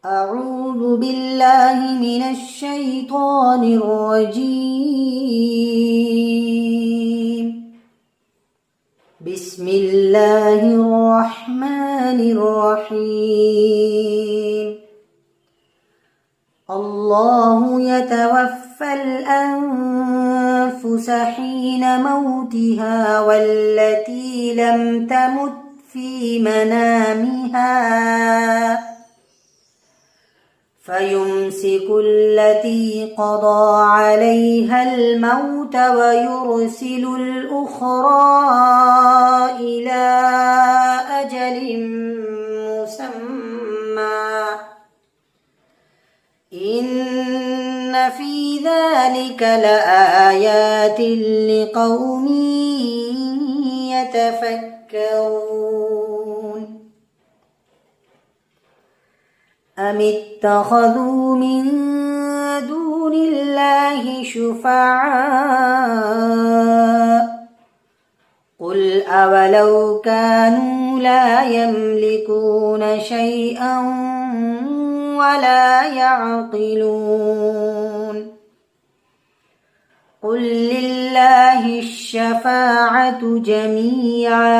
أعوذ بالله من الشيطان الرجيم. بسم الله الرحمن الرحيم. الله يتوفى الأنفس حين موتها والتي لم تمت في منامها فيمسك التي قضى عليها الموت ويرسل الأخرى إلى أجل مسمى إن في ذلك لآيات لقوم يتفكرون. أم اتخذوا من دون الله شفعاء قل أولو كانوا لا يملكون شيئا ولا يعقلون قل لله الشفاعة جميعا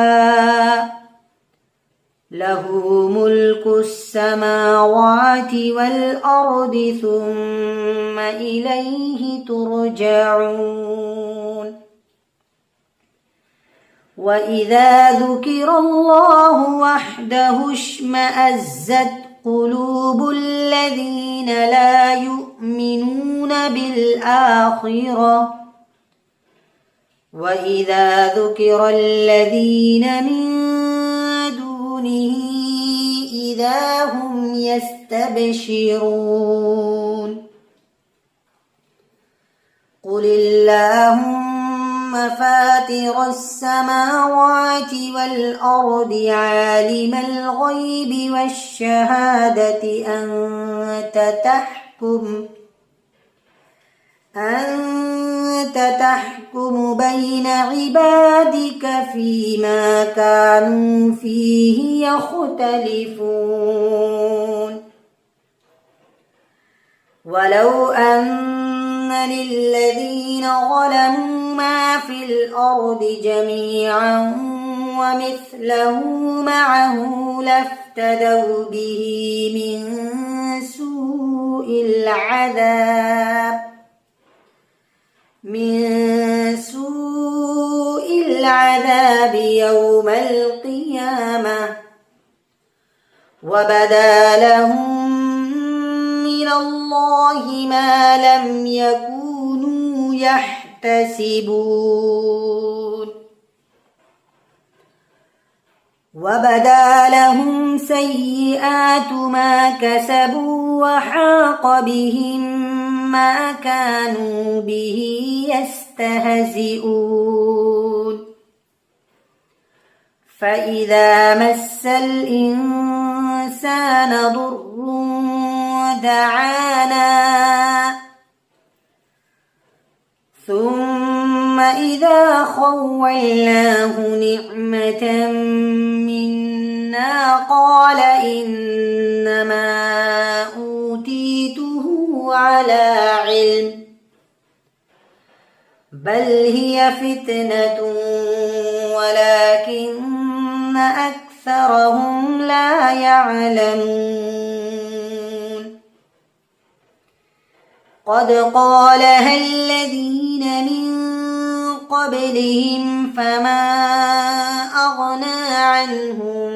له ملك السماوات والأرض ثم إليه ترجعون. وإذا ذكر الله وحده اشمأزت قلوب الذين لا يؤمنون بالآخرة وإذا ذكر الذين من إذا هم يستبشرون. قل اللهم فاطر السماوات والأرض عالم الغيب والشهادة أنت تحكم بين عبادك فيما كانوا فيه يختلفون. ولو أن للذين ظلموا ما في الأرض جميعا ومثله معه لافتدوا به من سوء العذاب يوم القيامة وبدا لهم من الله ما لم يكونوا يحتسبون. وبدا لهم سيئات ما كسبوا وحاق بهم ما كانوا به يستهزئون. فإذا مس الإنسان ضر دعانا ثم إذا خولناه نعمة منا قال إنما أوتيته على علم بل هي فتنة ولكن أكثرهم لا يعلمون. قد قالها الذين من قبلهم فما أغنى عنهم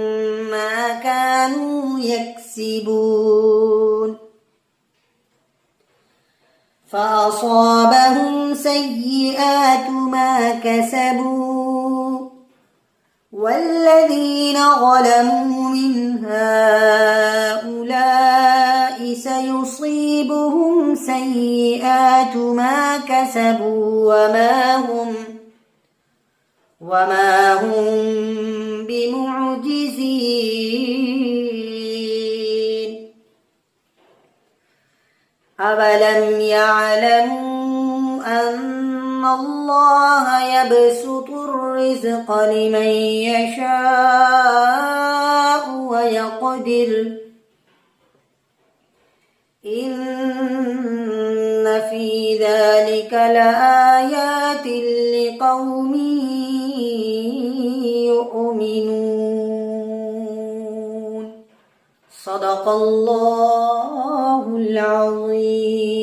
ما كانوا يكسبون. فأصابهم سيئات ما كسبوا والذين ظلموا من هؤلاء سيصيبهم سيئات ما كسبوا وما هم بمعجزين. أولم يعلموا أن الله يبسط الرزق لمن يشاء ويقدر إن في ذلك لآيات لقوم يؤمنون. صدق الله العظيم.